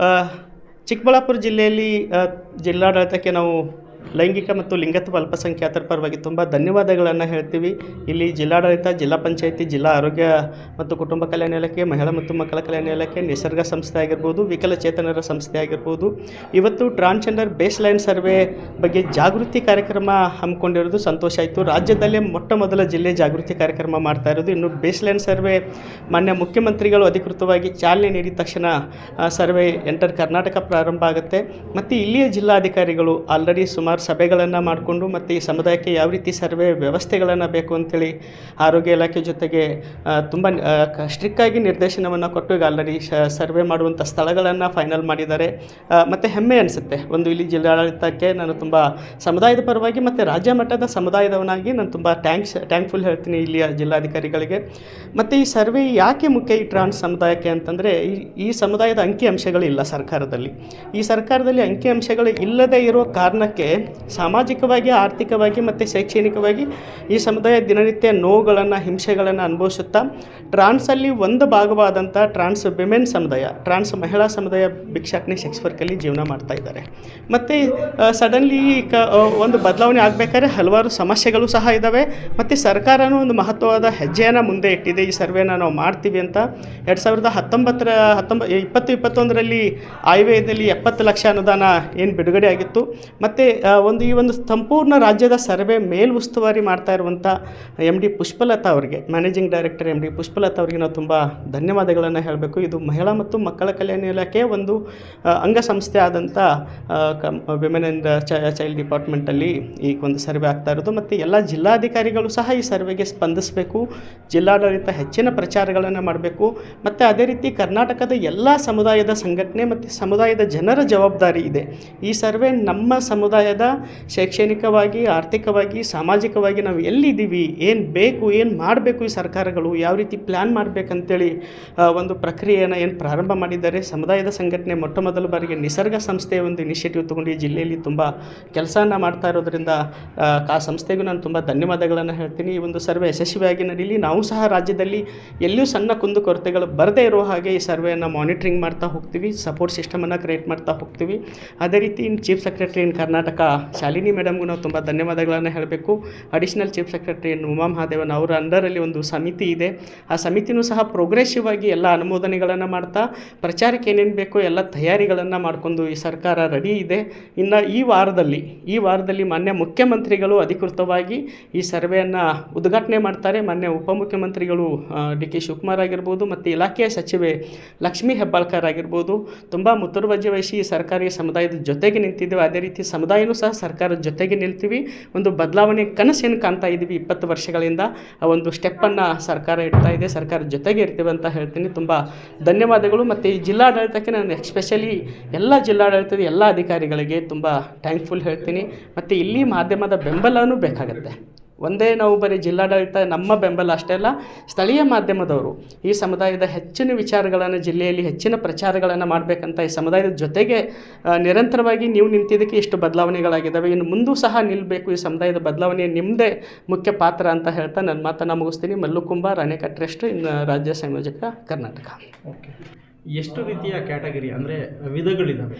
ಆ, ಚಿಕ್ಕಬಳ್ಳಾಪುರ ಜಿಲ್ಲೆಯಲ್ಲಿ ಜಿಲ್ಲಾಡಳಿತಕ್ಕೆ ನಾವು ಲೈಂಗಿಕ ಮತ್ತು ಲಿಂಗತ್ವ ಅಲ್ಪಸಂಖ್ಯಾತರ ಪರವಾಗಿ ತುಂಬ ಧನ್ಯವಾದಗಳನ್ನು ಹೇಳ್ತೀವಿ. ಇಲ್ಲಿ ಜಿಲ್ಲಾಡಳಿತ, ಜಿಲ್ಲಾ ಪಂಚಾಯತಿ, ಜಿಲ್ಲಾ ಆರೋಗ್ಯ ಮತ್ತು ಕುಟುಂಬ ಕಲ್ಯಾಣ ಇಲಾಖೆ, ಮಹಿಳಾ ಮತ್ತು ಮಕ್ಕಳ ಕಲ್ಯಾಣ ಇಲಾಖೆ, ನಿಸರ್ಗ ಸಂಸ್ಥೆ ಆಗಿರ್ಬೋದು, ವಿಕಲಚೇತನರ ಸಂಸ್ಥೆ ಆಗಿರ್ಬೋದು, ಇವತ್ತು ಟ್ರಾನ್ಸ್ಜೆಂಡರ್ ಬೇಸ್ ಲೈನ್ ಸರ್ವೆ ಬಗ್ಗೆ ಜಾಗೃತಿ ಕಾರ್ಯಕ್ರಮ ಹಮ್ಮಿಕೊಂಡಿರೋದು ಸಂತೋಷ ಆಯಿತು. ರಾಜ್ಯದಲ್ಲೇ ಮೊಟ್ಟ ಮೊದಲ ಜಿಲ್ಲೆ ಜಾಗೃತಿ ಕಾರ್ಯಕ್ರಮ ಮಾಡ್ತಾ ಇರೋದು. ಇನ್ನು ಬೇಸ್ ಲೈನ್ ಸರ್ವೆ ಮಾನ್ಯ ಮುಖ್ಯಮಂತ್ರಿಗಳು ಅಧಿಕೃತವಾಗಿ ಚಾಲನೆ ನೀಡಿದ ತಕ್ಷಣ ಸರ್ವೆ ಎಂಟರ್ ಕರ್ನಾಟಕ ಪ್ರಾರಂಭ ಆಗುತ್ತೆ. ಮತ್ತು ಇಲ್ಲಿಯ ಜಿಲ್ಲಾಧಿಕಾರಿಗಳು ಆಲ್ರೆಡಿ ಸುಮಾರು ಸಭೆಗಳನ್ನು ಮಾಡಿಕೊಂಡು ಮತ್ತು ಈ ಸಮುದಾಯಕ್ಕೆ ಯಾವ ರೀತಿ ಸರ್ವೆ ವ್ಯವಸ್ಥೆಗಳನ್ನು ಬೇಕು ಅಂಥೇಳಿ ಆರೋಗ್ಯ ಇಲಾಖೆ ಜೊತೆಗೆ ತುಂಬ ಸ್ಟ್ರಿಕ್ಟಾಗಿ ನಿರ್ದೇಶನವನ್ನು ಕೊಟ್ಟು ಈಗ ಆಲ್ರೆಡಿ ಸರ್ವೆ ಮಾಡುವಂಥ ಸ್ಥಳಗಳನ್ನು ಫೈನಲ್ ಮಾಡಿದ್ದಾರೆ. ಮತ್ತು ಹೆಮ್ಮೆ ಅನಿಸುತ್ತೆ. ಒಂದು ಇಲ್ಲಿ ಜಿಲ್ಲಾಡಳಿತಕ್ಕೆ ನಾನು ತುಂಬ ಸಮುದಾಯದ ಪರವಾಗಿ ಮತ್ತು ರಾಜ್ಯ ಮಟ್ಟದ ಸಮುದಾಯದವನಾಗಿ ನಾನು ತುಂಬ ಥ್ಯಾಂಕ್ಫುಲ್ ಹೇಳ್ತೀನಿ ಇಲ್ಲಿಯ ಜಿಲ್ಲಾಧಿಕಾರಿಗಳಿಗೆ. ಮತ್ತು ಈ ಸರ್ವೆ ಯಾಕೆ ಮುಖ್ಯ ಈ ಟ್ರಾನ್ಸ್ ಸಮುದಾಯಕ್ಕೆ ಅಂತಂದರೆ ಈ ಸಮುದಾಯದ ಅಂಕಿಅಂಶಗಳಿಲ್ಲ ಸರ್ಕಾರದಲ್ಲಿ. ಈ ಸರ್ಕಾರದಲ್ಲಿ ಅಂಕಿಅಂಶಗಳು ಇಲ್ಲದೇ ಇರೋ ಕಾರಣಕ್ಕೆ ಸಾಮಾಜಿಕವಾಗಿ, ಆರ್ಥಿಕವಾಗಿ ಮತ್ತು ಶೈಕ್ಷಣಿಕವಾಗಿ ಈ ಸಮುದಾಯ ದಿನನಿತ್ಯ ನೋವುಗಳನ್ನು, ಹಿಂಸೆಗಳನ್ನು ಅನುಭವಿಸುತ್ತಾ ಟ್ರಾನ್ಸಲ್ಲಿ ಒಂದು ಭಾಗವಾದಂಥ ಟ್ರಾನ್ಸ್ ವಿಮೆನ್ ಸಮುದಾಯ, ಟ್ರಾನ್ಸ್ ಮಹಿಳಾ ಸಮುದಾಯ ಭಿಕ್ಷಾಟನೆ, ಸೆಕ್ಸ್ ವರ್ಕಲ್ಲಿ ಜೀವನ ಮಾಡ್ತಾ ಇದ್ದಾರೆ. ಮತ್ತು ಸಡನ್ಲಿ ಒಂದು ಬದಲಾವಣೆ ಆಗಬೇಕಾದ್ರೆ ಹಲವಾರು ಸಮಸ್ಯೆಗಳು ಸಹ ಇದ್ದಾವೆ. ಮತ್ತು ಸರ್ಕಾರನೂ ಒಂದು ಮಹತ್ವವಾದ ಹೆಜ್ಜೆಯನ್ನು ಮುಂದೆ ಇಟ್ಟಿದೆ. ಈ ಸರ್ವೆನ ನಾವು ಮಾಡ್ತೀವಿ ಅಂತ 2021ರಲ್ಲಿ ಆಯವ್ಯಯದಲ್ಲಿ 70 ಲಕ್ಷ ಅನುದಾನ ಏನು ಬಿಡುಗಡೆ ಆಗಿತ್ತು. ಮತ್ತು ಈ ಒಂದು ಸಂಪೂರ್ಣ ರಾಜ್ಯದ ಸರ್ವೆ ಮೇಲುಸ್ತುವಾರಿ ಮಾಡ್ತಾ ಇರುವಂಥ MD ಪುಷ್ಪಲತಾ ಅವರಿಗೆ, ಮ್ಯಾನೇಜಿಂಗ್ ಡೈರೆಕ್ಟರ್ MD ಪುಷ್ಪಲತಾ ಅವರಿಗೆ ನಾವು ತುಂಬ ಧನ್ಯವಾದಗಳನ್ನು ಹೇಳಬೇಕು. ಇದು ಮಹಿಳಾ ಮತ್ತು ಮಕ್ಕಳ ಕಲ್ಯಾಣ ಇಲಾಖೆಯ ಒಂದು ಅಂಗಸಂಸ್ಥೆ ಆದಂಥ ವಿಮೆನ್ ಆ್ಯಂಡ್ ಚೈಲ್ಡ್ ಡಿಪಾರ್ಟ್ಮೆಂಟಲ್ಲಿ ಈ ಒಂದು ಸರ್ವೆ ಆಗ್ತಾ ಇರೋದು. ಮತ್ತು ಎಲ್ಲ ಜಿಲ್ಲಾಧಿಕಾರಿಗಳು ಸಹ ಈ ಸರ್ವೆಗೆ ಸ್ಪಂದಿಸಬೇಕು. ಜಿಲ್ಲಾಡಳಿತ ಹೆಚ್ಚಿನ ಪ್ರಚಾರಗಳನ್ನು ಮಾಡಬೇಕು. ಮತ್ತು ಅದೇ ರೀತಿ ಕರ್ನಾಟಕದ ಎಲ್ಲ ಸಮುದಾಯದ ಸಂಘಟನೆ ಮತ್ತು ಸಮುದಾಯದ ಜನರ ಜವಾಬ್ದಾರಿ ಇದೆ. ಈ ಸರ್ವೆ ನಮ್ಮ ಸಮುದಾಯದ ಶೈಕ್ಷಣಿಕವಾಗಿ, ಆರ್ಥಿಕವಾಗಿ, ಸಾಮಾಜಿಕವಾಗಿ ನಾವು ಎಲ್ಲಿದ್ದೀವಿ, ಏನು ಬೇಕು, ಏನು ಮಾಡಬೇಕು, ಈ ಸರ್ಕಾರಗಳು ಯಾವ ರೀತಿ ಪ್ಲ್ಯಾನ್ ಮಾಡಬೇಕಂತೇಳಿ ಒಂದು ಪ್ರಕ್ರಿಯೆಯನ್ನು ಏನು ಪ್ರಾರಂಭ ಮಾಡಿದ್ದಾರೆ. ಸಮುದಾಯದ ಸಂಘಟನೆ ಮೊಟ್ಟ ಮೊದಲ ಬಾರಿಗೆ ನಿಸರ್ಗ ಸಂಸ್ಥೆಯ ಒಂದು ಇನಿಷಿಯೇಟಿವ್ ತೊಗೊಂಡು ಈ ಜಿಲ್ಲೆಯಲ್ಲಿ ತುಂಬ ಕೆಲಸವನ್ನು ಮಾಡ್ತಾ ಇರೋದರಿಂದ ಆ ಸಂಸ್ಥೆಗೂ ನಾನು ತುಂಬ ಧನ್ಯವಾದಗಳನ್ನು ಹೇಳ್ತೀನಿ. ಈ ಒಂದು ಸರ್ವೆ ಯಶಸ್ವಿಯಾಗಿ ನಡೀಲಿ. ನಾವು ಸಹ ರಾಜ್ಯದಲ್ಲಿ ಎಲ್ಲಿಯೂ ಸಣ್ಣ ಕುಂದುಕೊರತೆಗಳು ಬರದೇ ಇರೋ ಹಾಗೆ ಈ ಸರ್ವೆಯನ್ನು ಮಾನಿಟ್ರಿಂಗ್ ಮಾಡ್ತಾ ಹೋಗ್ತೀವಿ, ಸಪೋರ್ಟ್ ಸಿಸ್ಟಮನ್ನು ಕ್ರಿಯೇಟ್ ಮಾಡ್ತಾ ಹೋಗ್ತೀವಿ. ಅದೇ ರೀತಿ ಇನ್ನು ಚೀಫ್ ಸೆಕ್ರೆಟರಿ ಇನ್ ಕರ್ನಾಟಕ ಶಾಲಿನಿ ಮೇಡಮ್ಗೂ ನಾವು ತುಂಬ ಧನ್ಯವಾದಗಳನ್ನು ಹೇಳಬೇಕು. Additional chief secretary Uma Mahadevan ಅವರ ಅಂಡರಲ್ಲಿ ಒಂದು ಸಮಿತಿ ಇದೆ. ಆ ಸಮಿತಿನೂ ಸಹ ಪ್ರೋಗ್ರೆಸಿವ್ ಆಗಿ ಎಲ್ಲ ಅನುಮೋದನೆಗಳನ್ನು ಮಾಡ್ತಾ ಪ್ರಚಾರಕ್ಕೆ ಏನೇನು ಬೇಕೋ ಎಲ್ಲ ತಯಾರಿಗಳನ್ನು ಮಾಡಿಕೊಂಡು ಈ ಸರ್ಕಾರ ರೆಡಿ ಇದೆ. ಇನ್ನು ಈ ವಾರದಲ್ಲಿ ಮಾನ್ಯ ಮುಖ್ಯಮಂತ್ರಿಗಳು ಅಧಿಕೃತವಾಗಿ ಈ ಸರ್ವೆಯನ್ನು ಉದ್ಘಾಟನೆ ಮಾಡ್ತಾರೆ. ಮಾನ್ಯ ಉಪಮುಖ್ಯಮಂತ್ರಿಗಳು DK ಶಿವಕುಮಾರ್ ಆಗಿರ್ಬೋದು ಮತ್ತು ಇಲಾಖೆಯ ಸಚಿವೆ ಲಕ್ಷ್ಮೀ ಹೆಬ್ಬಾಳ್ಕರ್ ಆಗಿರ್ಬೋದು ತುಂಬ ಮುತುವರ್ಜಿ ವಹಿಸಿ ಸರ್ಕಾರಿ ಸಮುದಾಯದ ಜೊತೆಗೆ ನಿಂತಿದ್ದೇವೆ. ಅದೇ ರೀತಿ ಸಮುದಾಯನೂ ಸಹ ಸರ್ಕಾರದ ಜೊತೆಗೆ ನಿಲ್ತೀವಿ. ಒಂದು ಬದಲಾವಣೆ ಕನಸೇನು ಕಾಣ್ತಾ ಇದ್ದೀವಿ 20 ವರ್ಷಗಳಿಂದ, ಆ ಒಂದು ಸ್ಟೆಪ್ಪನ್ನು ಸರ್ಕಾರ ಇಡ್ತಾ ಇದೆ. ಸರ್ಕಾರದ ಜೊತೆಗೆ ಇರ್ತೀವಿ ಅಂತ ಹೇಳ್ತೀನಿ. ತುಂಬ ಧನ್ಯವಾದಗಳು. ಮತ್ತು ಈ ಜಿಲ್ಲಾಡಳಿತಕ್ಕೆ ನಾನು ಎಸ್ಪೆಷಲಿ ಎಲ್ಲ ಜಿಲ್ಲಾಡಳಿತದ ಎಲ್ಲ ಅಧಿಕಾರಿಗಳಿಗೆ ತುಂಬ ಥ್ಯಾಂಕ್ಫುಲ್ ಹೇಳ್ತೀನಿ. ಮತ್ತು ಇಲ್ಲಿ ಮಾಧ್ಯಮದ ಬೆಂಬಲನೂ ಬೇಕಾಗುತ್ತೆ. ಒಂದೇ ನಾವು ಬರೀ ಜಿಲ್ಲಾಡಳಿತ ನಮ್ಮ ಬೆಂಬಲ ಅಷ್ಟೇ ಅಲ್ಲ, ಸ್ಥಳೀಯ ಮಾಧ್ಯಮದವರು ಈ ಸಮುದಾಯದ ಹೆಚ್ಚಿನ ವಿಚಾರಗಳನ್ನು, ಜಿಲ್ಲೆಯಲ್ಲಿ ಹೆಚ್ಚಿನ ಪ್ರಚಾರಗಳನ್ನು ಮಾಡಬೇಕಂತ ಈ ಸಮುದಾಯದ ಜೊತೆಗೆ ನಿರಂತರವಾಗಿ ನೀವು ನಿಂತಿದ್ದಕ್ಕೆ ಇಷ್ಟು ಬದಲಾವಣೆಗಳಾಗಿದ್ದಾವೆ. ಇನ್ನು ಮುಂದೂ ಸಹ ನಿಲ್ಲಬೇಕು. ಈ ಸಮುದಾಯದ ಬದಲಾವಣೆ ನಿಮ್ಮದೇ ಮುಖ್ಯ ಪಾತ್ರ ಅಂತ ಹೇಳ್ತಾ ನನ್ನ ಮಾತನ್ನು ಮುಗಿಸ್ತೀನಿ. ಮಲ್ಲು ಕುಂಬಾರ್, ಅಣೆಕಟ್ಟು ಟ್ರಸ್ಟ್, ರಾಜ್ಯ ಸಂಯೋಜಕ, ಕರ್ನಾಟಕ. ಓಕೆ, ಎಷ್ಟು ರೀತಿಯ ಕ್ಯಾಟಗರಿ ಅಂದರೆ ವಿಧಗಳಿದ್ದಾವೆ?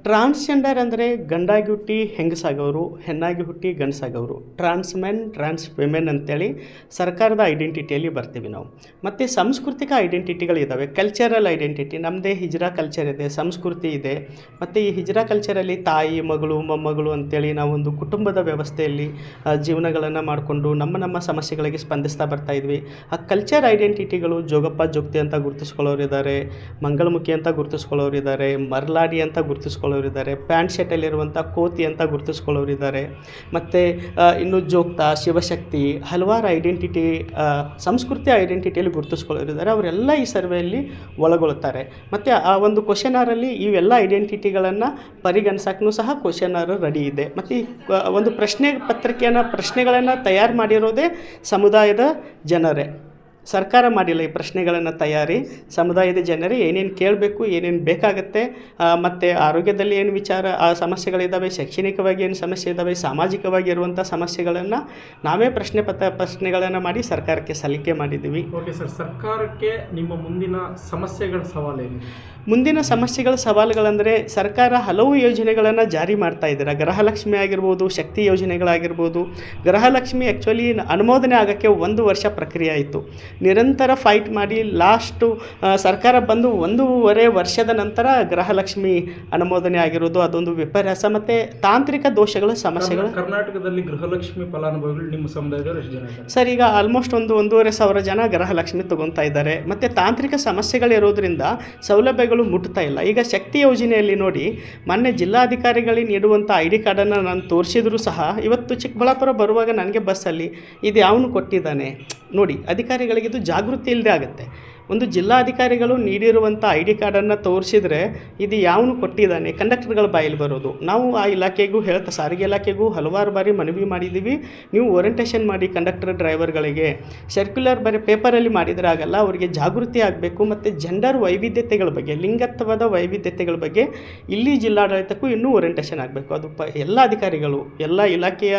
ಟ್ರಾನ್ಸ್ಜೆಂಡರ್ ಅಂದರೆ ಗಂಡಾಗಿ ಹುಟ್ಟಿ ಹೆಂಗಸಾಗವರು, ಹೆಣ್ಣಾಗಿ ಹುಟ್ಟಿ ಗಂಡಸಾಗವರು, ಟ್ರಾನ್ಸ್ ಮೆನ್, ಟ್ರಾನ್ಸ್ ವಿಮೆನ್ ಅಂತೇಳಿ ಸರ್ಕಾರದ ಐಡೆಂಟಿಟಿಯಲ್ಲಿ ಬರ್ತೀವಿ ನಾವು. ಮತ್ತು ಸಾಂಸ್ಕೃತಿಕ ಐಡೆಂಟಿಟಿಗಳಿದ್ದಾವೆ. ಕಲ್ಚರಲ್ ಐಡೆಂಟಿಟಿ, ನಮ್ಮದೇ ಹಿಜ್ರಾ ಕಲ್ಚರ್ ಇದೆ, ಸಂಸ್ಕೃತಿ ಇದೆ. ಮತ್ತು ಈ ಹಿಜ್ರಾ ಕಲ್ಚರಲ್ಲಿ ತಾಯಿ, ಮಗಳು, ಮೊಮ್ಮಗಳು ಅಂತೇಳಿ ನಾವೊಂದು ಕುಟುಂಬದ ವ್ಯವಸ್ಥೆಯಲ್ಲಿ ಜೀವನಗಳನ್ನು ಮಾಡಿಕೊಂಡು ನಮ್ಮ ಸಮಸ್ಯೆಗಳಿಗೆ ಸ್ಪಂದಿಸ್ತಾ ಬರ್ತಾಯಿದ್ವಿ. ಆ ಕಲ್ಚರ್ ಐಡೆಂಟಿಟಿಗಳು ಜೋಗಪ್ಪ ಜೋಗ್ತಿ ಅಂತ ಗುರುತಿಸ್ಕೊಳ್ಳೋರಿದ್ದಾರೆ, ಮಂಗಳಮುಖಿ ಅಂತ ಗುರುತಿಸ್ಕೊಳ್ಳೋರಿದ್ದಾರೆ, ಮರ್ಲಾಡಿ ಅಂತ ಗುರುತಿಸ್ಕೊಳ್ಳೋರಿದ್ದಾರೆ, ಪ್ಯಾಂಟ್ ಶರ್ಟಲ್ಲಿರುವಂಥ ಕೋತಿ ಅಂತ ಗುರುತಿಸ್ಕೊಳ್ಳೋರಿದ್ದಾರೆ. ಮತ್ತು ಇನ್ನು ಜೋಗ್ತಾ, ಶಿವಶಕ್ತಿ, ಹಲವಾರು ಐಡೆಂಟಿಟಿ, ಸಂಸ್ಕೃತಿ ಐಡೆಂಟಿಟಿಯಲ್ಲಿ ಗುರುತಿಸ್ಕೊಳ್ಳೋರಿದ್ದಾರೆ. ಅವರೆಲ್ಲ ಈ ಸರ್ವೆಯಲ್ಲಿ ಒಳಗೊಳ್ತಾರೆ. ಮತ್ತು ಆ ಒಂದು ಕ್ವಶನಾರಲ್ಲಿ ಇವೆಲ್ಲ ಐಡೆಂಟಿಟಿಗಳನ್ನು ಪರಿಗಣಿಸೋಕ್ಕೂ ಸಹ ಕ್ವಶನಾರು ರೆಡಿ ಇದೆ. ಮತ್ತು ಒಂದು ಪ್ರಶ್ನೆಗಳನ್ನು ತಯಾರು ಮಾಡಿರೋದೇ ಸಮುದಾಯದ ಜನರೇ. ಸರ್ಕಾರ ಮಾಡಿಲ್ಲ ಈ ಪ್ರಶ್ನೆಗಳನ್ನು ತಯಾರಿ. ಸಮುದಾಯದ ಜನರೇ ಏನೇನು ಕೇಳಬೇಕು, ಏನೇನು ಬೇಕಾಗತ್ತೆ, ಮತ್ತು ಆರೋಗ್ಯದಲ್ಲಿ ಏನು ವಿಚಾರ ಸಮಸ್ಯೆಗಳಿದ್ದಾವೆ, ಶೈಕ್ಷಣಿಕವಾಗಿ ಏನು ಸಮಸ್ಯೆ ಇದ್ದಾವೆ, ಸಾಮಾಜಿಕವಾಗಿ ಇರುವಂಥ ಸಮಸ್ಯೆಗಳನ್ನು ನಾವೇ ಪ್ರಶ್ನೆಗಳನ್ನು ಮಾಡಿ ಸರ್ಕಾರಕ್ಕೆ ಸಲ್ಲಿಕೆ ಮಾಡಿದ್ದೀವಿ. ಓಕೆ ಸರ್, ಸರ್ಕಾರಕ್ಕೆ ನಿಮ್ಮ ಮುಂದಿನ ಸಮಸ್ಯೆಗಳ ಸವಾಲೇನು? ಮುಂದಿನ ಸಮಸ್ಯೆಗಳ ಸವಾಲುಗಳಂದರೆ ಸರ್ಕಾರ ಹಲವು ಯೋಜನೆಗಳನ್ನು ಜಾರಿ ಮಾಡ್ತಾ ಇದ್ದಾರೆ. ಗೃಹಲಕ್ಷ್ಮಿ ಆಗಿರ್ಬೋದು, ಶಕ್ತಿ ಯೋಜನೆಗಳಾಗಿರ್ಬೋದು. ಗೃಹಲಕ್ಷ್ಮಿ ಆ್ಯಕ್ಚುಲಿ ಅನುಮೋದನೆ ಆಗೋಕ್ಕೆ 1 ವರ್ಷ ಪ್ರಕ್ರಿಯೆ ಆಯಿತು. ನಿರಂತರ ಫೈಟ್ ಮಾಡಿ ಲಾಸ್ಟು ಸರ್ಕಾರ ಬಂದು 1.5 ವರ್ಷದ ನಂತರ ಗೃಹಲಕ್ಷ್ಮಿ ಅನುಮೋದನೆ ಆಗಿರೋದು ಅದೊಂದು ವಿಪರ್ಯಾಸ ಮತ್ತು ತಾಂತ್ರಿಕ ದೋಷಗಳ ಸಮಸ್ಯೆಗಳು. ಕರ್ನಾಟಕದಲ್ಲಿ ಗೃಹಲಕ್ಷ್ಮಿ ಫಲಾನುಭವಿಗಳು ನಿಮ್ಮ ಸಮುದಾಯದವರು ಎಷ್ಟು ಜನ ಇದ್ದಾರೆ ಸರ್? ಈಗ ಆಲ್ಮೋಸ್ಟ್ 1,500 ಜನ ಗೃಹಲಕ್ಷ್ಮಿ ತೊಗೊತಾ ಇದ್ದಾರೆ. ಮತ್ತು ತಾಂತ್ರಿಕ ಸಮಸ್ಯೆಗಳಿರೋದ್ರಿಂದ ಸೌಲಭ್ಯಗಳು ಮುಟ್ತಾ ಇಲ್ಲ. ಈಗ ಶಕ್ತಿ ಯೋಜನೆಯಲ್ಲಿ ನೋಡಿ, ಮೊನ್ನೆ ಜಿಲ್ಲಾಧಿಕಾರಿಗಳಿಗೆ ನೀಡುವಂಥ ID ಕಾರ್ಡನ್ನು ನಾನು ತೋರಿಸಿದ್ರು ಸಹ ಇವತ್ತು ಚಿಕ್ಕಬಳ್ಳಾಪುರ ಬರುವಾಗ ನನಗೆ ಬಸ್ಸಲ್ಲಿ ಇದು ಯಾವನು ಕೊಟ್ಟಿದ್ದಾನೆ ನೋಡಿ. ಅಧಿಕಾರಿಗಳಿಗೆ ಇದು ಜಾಗೃತಿ ಇಲ್ಲದೆ ಆಗುತ್ತೆ. ಒಂದು ಜಿಲ್ಲಾಧಿಕಾರಿಗಳು ನೀಡಿರುವಂಥ ID ಕಾರ್ಡನ್ನು ತೋರಿಸಿದರೆ ಇದು ಯಾವನು ಕೊಟ್ಟಿದ್ದಾನೆ ಕಂಡಕ್ಟರ್ಗಳ ಬಾಯಲ್ಲಿ ಬರೋದು. ನಾವು ಆ ಇಲಾಖೆಗೂ ಸಾರಿಗೆ ಇಲಾಖೆಗೂ ಹಲವಾರು ಬಾರಿ ಮನವಿ ಮಾಡಿದ್ದೀವಿ, ನೀವು ಓರಿಯಂಟೇಷನ್ ಮಾಡಿ ಕಂಡಕ್ಟರ್ ಡ್ರೈವರ್ಗಳಿಗೆ. ಸರ್ಕ್ಯುಲರ್ ಬರೀ ಪೇಪರಲ್ಲಿ ಮಾಡಿದರೆ ಆಗಲ್ಲ, ಅವರಿಗೆ ಜಾಗೃತಿ ಆಗಬೇಕು. ಮತ್ತು ಜೆಂಡರ್ ವೈವಿಧ್ಯತೆಗಳ ಬಗ್ಗೆ, ಲಿಂಗತ್ವದ ವೈವಿಧ್ಯತೆಗಳ ಬಗ್ಗೆ ಇಲ್ಲಿ ಜಿಲ್ಲಾಡಳಿತಕ್ಕೂ ಇನ್ನೂ ಓರಿಯಂಟೇಷನ್ ಆಗಬೇಕು. ಅದು ಎಲ್ಲ ಅಧಿಕಾರಿಗಳು, ಎಲ್ಲ ಇಲಾಖೆಯ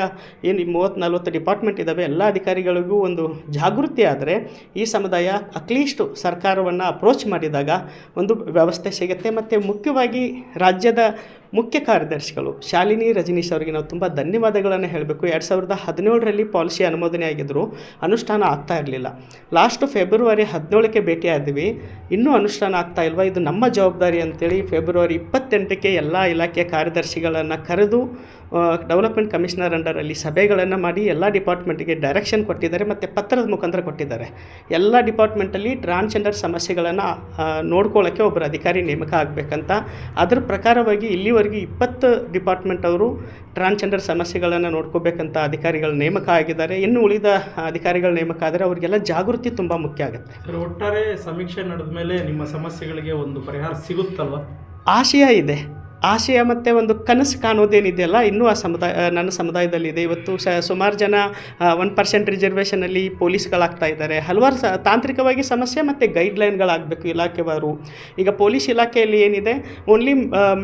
ಏನು 30-40 ಡಿಪಾರ್ಟ್ಮೆಂಟ್ ಇದ್ದಾವೆ, ಎಲ್ಲ ಅಧಿಕಾರಿಗಳಿಗೂ ಒಂದು ಜಾಗೃತಿ ಆದರೆ ಈ ಸಮುದಾಯ ಅಟ್ಲೀಸ್ಟು ಸರ್ಕಾರವನ್ನು ಅಪ್ರೋಚ್ ಮಾಡಿದಾಗ ಒಂದು ವ್ಯವಸ್ಥೆ ಸಿಗುತ್ತೆ. ಮತ್ತು ಮುಖ್ಯವಾಗಿ ರಾಜ್ಯದ ಮುಖ್ಯ ಕಾರ್ಯದರ್ಶಿಗಳು ಶಾಲಿನಿ ರಜನೀಶ್ ಅವರಿಗೆ ನಾವು ತುಂಬ ಧನ್ಯವಾದಗಳನ್ನು ಹೇಳಬೇಕು. 2017ರಲ್ಲಿ ಪಾಲಿಸಿ ಅನುಮೋದನೆ ಆಗಿದ್ದರು, ಅನುಷ್ಠಾನ ಆಗ್ತಾ ಇರಲಿಲ್ಲ. ಲಾಸ್ಟು ಫೆಬ್ರವರಿ 17ಕ್ಕೆ ಭೇಟಿಯಾದ್ವಿ, ಇನ್ನೂ ಅನುಷ್ಠಾನ ಆಗ್ತಾ ಇಲ್ವಾ, ಇದು ನಮ್ಮ ಜವಾಬ್ದಾರಿ ಅಂತೇಳಿ ಫೆಬ್ರವರಿ 28ಕ್ಕೆ ಎಲ್ಲ ಇಲಾಖೆಯ ಕಾರ್ಯದರ್ಶಿಗಳನ್ನು ಕರೆದು ಡೆವಲಪ್ಮೆಂಟ್ ಕಮಿಷನರ್ ಅಂಡರಲ್ಲಿ ಸಭೆಗಳನ್ನು ಮಾಡಿ ಎಲ್ಲ ಡಿಪಾರ್ಟ್ಮೆಂಟಿಗೆ ಡೈರೆಕ್ಷನ್ ಕೊಟ್ಟಿದ್ದಾರೆ ಮತ್ತು ಪತ್ರದ ಮುಖಾಂತರ ಕೊಟ್ಟಿದ್ದಾರೆ. ಎಲ್ಲ ಡಿಪಾರ್ಟ್ಮೆಂಟಲ್ಲಿ ಟ್ರಾನ್ಸ್ಜೆಂಡರ್ ಸಮಸ್ಯೆಗಳನ್ನು ನೋಡ್ಕೊಳ್ಳೋಕ್ಕೆ ಒಬ್ಬರು ಅಧಿಕಾರಿ ನೇಮಕ ಆಗಬೇಕಂತ. ಅದ್ರ ಪ್ರಕಾರವಾಗಿ ಇಲ್ಲಿವರೆಗೆ 20 ಡಿಪಾರ್ಟ್ಮೆಂಟ್ ಅವರು ಟ್ರಾನ್ಸ್ಜೆಂಡರ್ ಸಮಸ್ಯೆಗಳನ್ನು ನೋಡ್ಕೋಬೇಕಂತ ಅಧಿಕಾರಿಗಳು ನೇಮಕ ಆಗಿದ್ದಾರೆ. ಇನ್ನು ಉಳಿದ ಅಧಿಕಾರಿಗಳು ನೇಮಕ ಆದರೆ ಅವರಿಗೆಲ್ಲ ಜಾಗೃತಿ ತುಂಬ ಮುಖ್ಯ ಆಗುತ್ತೆ. ಒಟ್ಟಾರೆ ಸಮೀಕ್ಷೆ ನಡೆದ ಮೇಲೆ ನಿಮ್ಮ ಸಮಸ್ಯೆಗಳಿಗೆ ಒಂದು ಪರಿಹಾರ ಸಿಗುತ್ತಲ್ವ? ಆಶಯ ಇದೆ, ಆಶಯ ಮತ್ತು ಒಂದು ಕನಸು ಕಾಣೋದೇನಿದೆಯಲ್ಲ, ಇನ್ನೂ ಆ ನನ್ನ ಸಮುದಾಯದಲ್ಲಿದೆ. ಇವತ್ತು ಸುಮಾರು ಜನ 1% ರಿಸರ್ವೇಷನಲ್ಲಿ ಪೊಲೀಸ್ಗಳಾಗ್ತಾ ಇದ್ದಾರೆ. ಹಲವಾರು ತಾಂತ್ರಿಕವಾಗಿ ಸಮಸ್ಯೆ ಮತ್ತು ಗೈಡ್ಲೈನ್ಗಳಾಗಬೇಕು ಇಲಾಖೆವಾರು. ಈಗ ಪೊಲೀಸ್ ಇಲಾಖೆಯಲ್ಲಿ ಏನಿದೆ, ಓನ್ಲಿ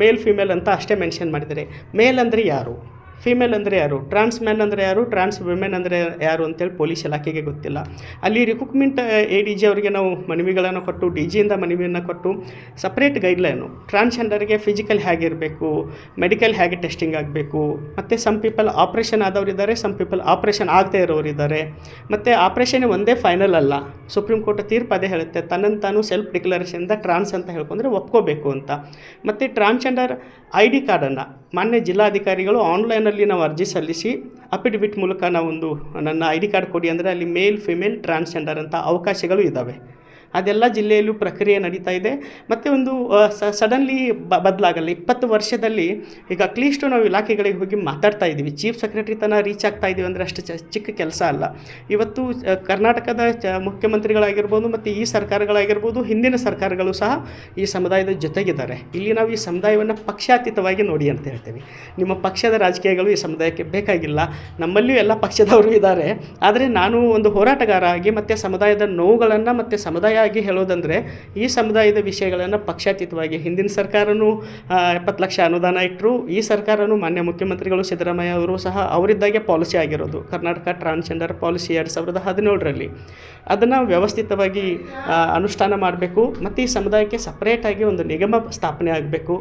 ಮೇಲ್ ಫಿಮೇಲ್ ಅಂತ ಅಷ್ಟೇ ಮೆನ್ಷನ್ ಮಾಡಿದ್ದಾರೆ. ಮೇಲ್ ಅಂದರೆ ಯಾರು, ಫೀಮೇಲ್ ಅಂದರೆ ಯಾರು, ಟ್ರಾನ್ಸ್ ಮ್ಯಾನ್ ಅಂದರೆ ಯಾರು, ಟ್ರಾನ್ಸ್ ವಿಮೆನ್ ಅಂದರೆ ಯಾರು ಅಂತೇಳಿ ಪೊಲೀಸ್ ಇಲಾಖೆಗೆ ಗೊತ್ತಿಲ್ಲ. ಅಲ್ಲಿ ರಿಕ್ರೂಟ್ಮೆಂಟ್ ADG ಅವರಿಗೆ ನಾವು ಮನವಿಗಳನ್ನು ಕೊಟ್ಟು, DGಯಿಂದ ಮನವಿಯನ್ನು ಕೊಟ್ಟು ಸಪ್ರೇಟ್ ಗೈಡ್ಲೈನು ಟ್ರಾನ್ಸ್ಜೆಂಡರ್ಗೆ ಫಿಸಿಕಲ್ ಹೇಗಿರಬೇಕು, ಮೆಡಿಕಲ್ ಹೇಗೆ ಟೆಸ್ಟಿಂಗ್ ಆಗಬೇಕು, ಮತ್ತು ಸಮ್ ಪೀಪಲ್ ಆಪ್ರೇಷನ್ ಆದವರಿದ್ದಾರೆ, ಸಮ್ ಪೀಪಲ್ ಆಪ್ರೇಷನ್ ಆಗದೇ ಇರೋರಿದ್ದಾರೆ. ಮತ್ತು ಆಪ್ರೇಷನ್ ಒಂದೇ ಫೈನಲ್ ಅಲ್ಲ, ಸುಪ್ರೀಂ ಕೋರ್ಟ್ ತೀರ್ಪು ಅದೇ ಹೇಳುತ್ತೆ, ತನ್ನನ್ನು ತಾನು ಸೆಲ್ಫ್ ಡಿಕ್ಲರೇಷನ್ದ ಟ್ರಾನ್ಸ್ ಅಂತ ಹೇಳ್ಕೊಂಡ್ರೆ ಒಪ್ಕೋಬೇಕು ಅಂತ. ಮತ್ತು ಟ್ರಾನ್ಸ್ಜೆಂಡರ್ ID ಕಾರ್ಡನ್ನು ಮಾನ್ಯ ಜಿಲ್ಲಾಧಿಕಾರಿಗಳು ಆನ್ಲೈನಲ್ಲಿ ನಾವು ಅರ್ಜಿ ಸಲ್ಲಿಸಿ ಅಫಿಡವಿಟ್ ಮೂಲಕ ನಾವೊಂದು ನನ್ನ ID ಕಾರ್ಡ್ ಕೊಡಿ ಅಂದರೆ ಅಲ್ಲಿ ಮೇಲ್ ಫಿಮೇಲ್ ಟ್ರಾನ್ಸ್ಜೆಂಡರ್ ಅಂತ ಅವಕಾಶಗಳು ಇದ್ದಾವೆ. ಅದೆಲ್ಲ ಜಿಲ್ಲೆಯಲ್ಲೂ ಪ್ರಕ್ರಿಯೆ ನಡೀತಾ ಇದೆ. ಮತ್ತು ಒಂದು ಸಡನ್ಲಿ ಬದಲಾಗಲ್ಲ. 20 ವರ್ಷದಲ್ಲಿ ಈಗ ಅಟ್ಲೀಸ್ಟು ನಾವು ಇಲಾಖೆಗಳಿಗೆ ಹೋಗಿ ಮಾತಾಡ್ತಾ ಇದ್ದೀವಿ, ಚೀಫ್ ಸೆಕ್ರೆಟರಿ ತನಕ ರೀಚ್ ಆಗ್ತಾ ಇದ್ದೀವಿ ಅಂದರೆ ಅಷ್ಟು ಚಿಕ್ಕ ಕೆಲಸ ಅಲ್ಲ. ಇವತ್ತು ಕರ್ನಾಟಕದ ಮುಖ್ಯಮಂತ್ರಿಗಳಾಗಿರ್ಬೋದು ಮತ್ತು ಈ ಸರ್ಕಾರಗಳಾಗಿರ್ಬೋದು, ಹಿಂದಿನ ಸರ್ಕಾರಗಳು ಸಹ ಈ ಸಮುದಾಯದ ಜೊತೆಗಿದ್ದಾರೆ. ಇಲ್ಲಿ ನಾವು ಈ ಸಮುದಾಯವನ್ನು ಪಕ್ಷಾತೀತವಾಗಿ ನೋಡಿ ಅಂತ ಹೇಳ್ತೀವಿ. ನಿಮ್ಮ ಪಕ್ಷದ ರಾಜಕೀಯಗಳು ಈ ಸಮುದಾಯಕ್ಕೆ ಬೇಕಾಗಿಲ್ಲ. ನಮ್ಮಲ್ಲಿಯೂ ಎಲ್ಲ ಪಕ್ಷದವರು ಇದ್ದಾರೆ. ಆದರೆ ನಾನು ಒಂದು ಹೋರಾಟಗಾರ ಆಗಿ ಮತ್ತು ಸಮುದಾಯದ ನೋವುಗಳನ್ನು ಮತ್ತು ಸಮುದಾಯ ಆಗಿ ಹೇಳೋದಂದರೆ ಈ ಸಮುದಾಯದ ವಿಷಯಗಳನ್ನು ಪಕ್ಷಾತೀತವಾಗಿ, ಹಿಂದಿನ ಸರ್ಕಾರನೂ 70 ಲಕ್ಷ ಅನುದಾನ ಇಟ್ಟರು, ಈ ಸರ್ಕಾರನೂ ಮಾನ್ಯ ಮುಖ್ಯಮಂತ್ರಿಗಳು ಸಿದ್ದರಾಮಯ್ಯ ಅವರು ಸಹ ಅವರಿದ್ದಾಗೆ ಪಾಲಿಸಿ ಆಗಿರೋದು ಕರ್ನಾಟಕ ಟ್ರಾನ್ಸ್ಜೆಂಡರ್ ಪಾಲಿಸಿ 2017ರಲ್ಲಿ. ಅದನ್ನು ವ್ಯವಸ್ಥಿತವಾಗಿ ಅನುಷ್ಠಾನ ಮಾಡಬೇಕು. ಮತ್ತು ಈ ಸಮುದಾಯಕ್ಕೆ ಸಪ್ರೇಟಾಗಿ ಒಂದು ನಿಗಮ ಸ್ಥಾಪನೆ ಆಗಬೇಕು.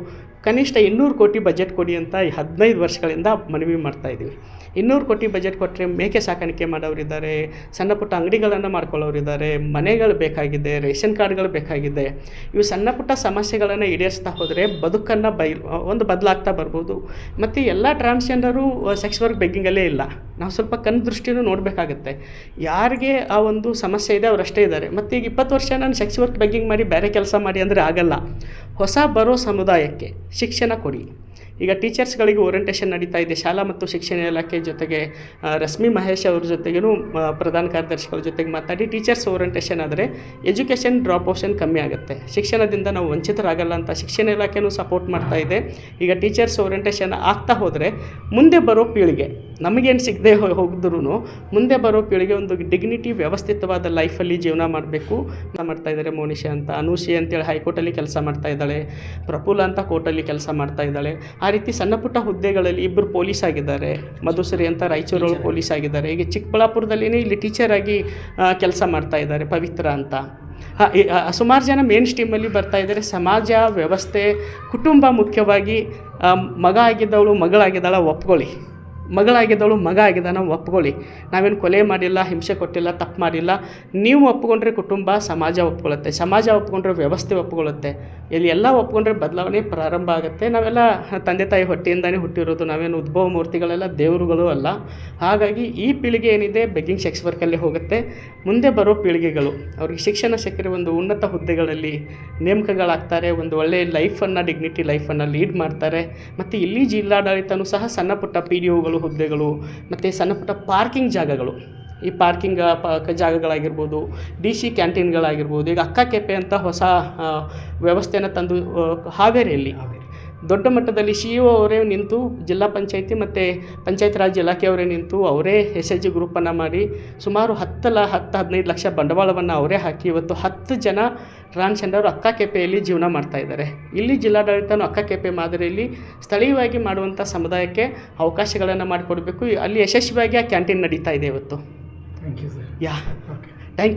ಕನಿಷ್ಠ 200 ಕೋಟಿ ಬಜೆಟ್ ಕೊಡಿ ಅಂತ 15 ವರ್ಷಗಳಿಂದ ಮನವಿ ಮಾಡ್ತಾಯಿದ್ದೀವಿ. 200 ಕೋಟಿ ಬಜೆಟ್ ಕೊಟ್ಟರೆ ಮೇಕೆ ಸಾಕಾಣಿಕೆ ಮಾಡೋರಿದ್ದಾರೆ, ಸಣ್ಣ ಪುಟ್ಟ ಅಂಗಡಿಗಳನ್ನು ಮಾಡ್ಕೊಳ್ಳೋರಿದ್ದಾರೆ, ಮನೆಗಳು ಬೇಕಾಗಿದೆ, ರೇಷನ್ ಕಾರ್ಡ್ಗಳು ಬೇಕಾಗಿದೆ. ಇವು ಸಣ್ಣ ಪುಟ್ಟ ಸಮಸ್ಯೆಗಳನ್ನು ಈಡೇರಿಸ್ತಾ ಹೋದರೆ ಬದುಕನ್ನು ಒಂದು ಬದಲಾಗ್ತಾ ಬರ್ಬೋದು. ಮತ್ತು ಎಲ್ಲ ಟ್ರಾನ್ಸ್ಜೆಂಡರು ಸೆಕ್ಸ್ ವರ್ಕ್ ಬೆಗ್ಗಿಂಗಲ್ಲೇ ಇಲ್ಲ. ನಾವು ಸ್ವಲ್ಪ ಕಣ್ಣು ದೃಷ್ಟಿನೂ ನೋಡಬೇಕಾಗತ್ತೆ. ಯಾರಿಗೆ ಆ ಒಂದು ಸಮಸ್ಯೆ ಇದೆ ಅವರಷ್ಟೇ ಇದ್ದಾರೆ. ಮತ್ತು ಈಗ 20 ವರ್ಷ ನಾನು ಸೆಕ್ಸ್ ವರ್ಕ್ ಬೆಗ್ಗಿಂಗ್ ಮಾಡಿ ಬೇರೆ ಕೆಲಸ ಮಾಡಿ ಅಂದರೆ ಆಗಲ್ಲ. ಹೊಸ ಬರೋ ಸಮುದಾಯಕ್ಕೆ ಶಿಕ್ಷಣ ಕೊಡಿ. ಈಗ ಟೀಚರ್ಸ್ಗಳಿಗೆ ಓರಿಯೆಂಟೇಷನ್ ನಡೀತಾ ಇದೆ ಶಾಲಾ ಮತ್ತು ಶಿಕ್ಷಣ ಇಲಾಖೆ ಜೊತೆಗೆ ರಶ್ಮಿ ಮಹೇಶ್ ಅವ್ರ ಜೊತೆಗೂ ಪ್ರಧಾನ ಕಾರ್ಯದರ್ಶಿಗಳ ಜೊತೆಗೆ ಮಾತಾಡಿ ಟೀಚರ್ಸ್ ಓರಿಯೆಂಟೇಷನ್ ಆದರೆ ಎಜುಕೇಷನ್ ಡ್ರಾಪ್ ಔಷನ್ ಕಮ್ಮಿ ಆಗುತ್ತೆ, ಶಿಕ್ಷಣದಿಂದ ನಾವು ವಂಚಿತರಾಗಲ್ಲ ಅಂತ ಶಿಕ್ಷಣ ಇಲಾಖೆನೂ ಸಪೋರ್ಟ್ ಮಾಡ್ತಾ ಇದೆ. ಈಗ ಟೀಚರ್ಸ್ ಓರಿಯೆಂಟೇಷನ್ ಆಗ್ತಾ ಹೋದರೆ ಮುಂದೆ ಬರೋ ಪೀಳಿಗೆ ನಮಗೇನು ಸಿಗದೆ ಹೋಗಿದ್ರೂ ಮುಂದೆ ಬರೋ ಪೀಳಿಗೆ ಒಂದು ಡಿಗ್ನಿಟಿ ವ್ಯವಸ್ಥಿತವಾದ ಲೈಫಲ್ಲಿ ಜೀವನ ಮಾಡಬೇಕು ಮಾಡ್ತಾ ಇದ್ದಾರೆ. ಮೋನಿಶಾ ಅಂತ, ಅನೂಶಿ ಅಂತೇಳಿ ಹೈಕೋರ್ಟಲ್ಲಿ ಕೆಲಸ ಮಾಡ್ತಾ ಇದ್ದಾಳೆ, ಪ್ರಫುಲ್ಲ ಅಂತ ಕೋರ್ಟಲ್ಲಿ ಕೆಲಸ ಮಾಡ್ತಾ ಇದ್ದಾಳೆ. ಆ ರೀತಿ ಸಣ್ಣ ಪುಟ್ಟ ಹುದ್ದೆಗಳಲ್ಲಿ ಇಬ್ಬರು ಪೊಲೀಸ್ ಆಗಿದ್ದಾರೆ, ಮಧುಶ್ರೀ ಅಂತ ರಾಯಚೂರೊಳಗೆ ಪೊಲೀಸ್ ಆಗಿದ್ದಾರೆ. ಈಗ ಚಿಕ್ಕಬಳ್ಳಾಪುರದಲ್ಲಿನೇ ಇಲ್ಲಿ ಟೀಚರ್ ಆಗಿ ಕೆಲಸ ಮಾಡ್ತಾ ಇದ್ದಾರೆ ಪವಿತ್ರ ಅಂತ. ಸುಮಾರು ಜನ ಮೇನ್ ಸ್ಟ್ರೀಮಲ್ಲಿ ಬರ್ತಾ ಇದ್ದಾರೆ. ಸಮಾಜ ವ್ಯವಸ್ಥೆ ಕುಟುಂಬ ಮುಖ್ಯವಾಗಿ ಮಗ ಆಗಿದ್ದವಳು ಮಗಳಾಗಿದ್ದಾಳ ಒಪ್ಕೊಳ್ಳಿ, ಮಗಳಾಗಿದ್ದವಳು ಮಗ ಆಗಿದ್ದಾನ ಒಪ್ಕೊಳ್ಳಿ. ನಾವೇನು ಕೊಲೆ ಮಾಡಿಲ್ಲ, ಹಿಂಸೆ ಕೊಟ್ಟಿಲ್ಲ, ತಪ್ಪು ಮಾಡಿಲ್ಲ. ನೀವು ಒಪ್ಕೊಂಡ್ರೆ ಕುಟುಂಬ ಸಮಾಜ ಒಪ್ಕೊಳ್ಳುತ್ತೆ, ಸಮಾಜ ಒಪ್ಕೊಂಡ್ರೆ ವ್ಯವಸ್ಥೆ ಒಪ್ಕೊಳ್ಳುತ್ತೆ. ಇಲ್ಲಿ ಎಲ್ಲ ಒಪ್ಕೊಂಡ್ರೆ ಬದಲಾವಣೆ ಪ್ರಾರಂಭ ಆಗುತ್ತೆ. ನಾವೆಲ್ಲ ತಂದೆ ತಾಯಿ ಹೊಟ್ಟೆಯಿಂದನೇ ಹುಟ್ಟಿರೋದು, ನಾವೇನು ಉದ್ಭವ ಮೂರ್ತಿಗಳೆಲ್ಲ ದೇವರುಗಳು ಅಲ್ಲ. ಹಾಗಾಗಿ ಈ ಪೀಳಿಗೆ ಏನಿದೆ ಬೆಗ್ಗಿಂಗ್ ಸೆಕ್ಸ್ ವರ್ಕಲ್ಲಿ ಹೋಗುತ್ತೆ. ಮುಂದೆ ಬರೋ ಪೀಳಿಗೆಗಳು ಅವ್ರಿಗೆ ಶಿಕ್ಷಣ ಸಿಕ್ಕರೆ ಒಂದು ಉನ್ನತ ಹುದ್ದೆಗಳಲ್ಲಿ ನೇಮಕಗಳಾಗ್ತಾರೆ, ಒಂದು ಒಳ್ಳೆಯ ಲೈಫನ್ನು ಡಿಗ್ನಿಟಿ ಲೈಫನ್ನು ಲೀಡ್ ಮಾಡ್ತಾರೆ. ಮತ್ತು ಇಲ್ಲಿ ಜಿಲ್ಲಾಡಳಿತನೂ ಸಹ ಸಣ್ಣ ಪುಟ್ಟ PDOಗಳು ಹುದ್ದೆಗಳು ಮತ್ತು ಸಣ್ಣ ಪುಟ್ಟ ಪಾರ್ಕಿಂಗ್ ಜಾಗಗಳು, ಈ ಪಾರ್ಕಿಂಗ್ ಜಾಗಗಳಾಗಿರ್ಬೋದು, DC ಕ್ಯಾಂಟೀನ್ಗಳಾಗಿರ್ಬೋದು. ಈಗ ಅಕ್ಕ ಕೆಪೆ ಅಂತ ಹೊಸ ವ್ಯವಸ್ಥೆಯನ್ನು ತಂದು ಹಾವೇರಿಯಲ್ಲಿ ದೊಡ್ಡ ಮಟ್ಟದಲ್ಲಿ CEO ಅವರೇ ನಿಂತು, ಜಿಲ್ಲಾ ಪಂಚಾಯತಿ ಮತ್ತು ಪಂಚಾಯತ್ ರಾಜ್ ಇಲಾಖೆಯವರೇ ನಿಂತು ಅವರೇ SHG ಗ್ರೂಪನ್ನು ಮಾಡಿ ಸುಮಾರು 10-15 ಲಕ್ಷ ಬಂಡವಾಳವನ್ನು ಅವರೇ ಹಾಕಿ ಇವತ್ತು 10 ಜನ ಟ್ರಾನ್ಸ್ಜೆಂಡರ್ ಅಕ್ಕ ಕೆಪೆಯಲ್ಲಿ ಜೀವನ ಮಾಡ್ತಾ ಇದ್ದಾರೆ. ಇಲ್ಲಿ ಜಿಲ್ಲಾಡಳಿತನೂ ಅಕ್ಕ ಕೆಪೆ ಮಾದರಿಯಲ್ಲಿ ಸ್ಥಳೀಯವಾಗಿ ಮಾಡುವಂಥ ಸಮುದಾಯಕ್ಕೆ ಅವಕಾಶಗಳನ್ನು ಮಾಡಿಕೊಡಬೇಕು. ಅಲ್ಲಿ ಯಶಸ್ವಿಯಾಗಿ ಆ ಕ್ಯಾಂಟೀನ್ ನಡೀತಾ ಇದೆ ಇವತ್ತು. Thank you sir. ಯಾ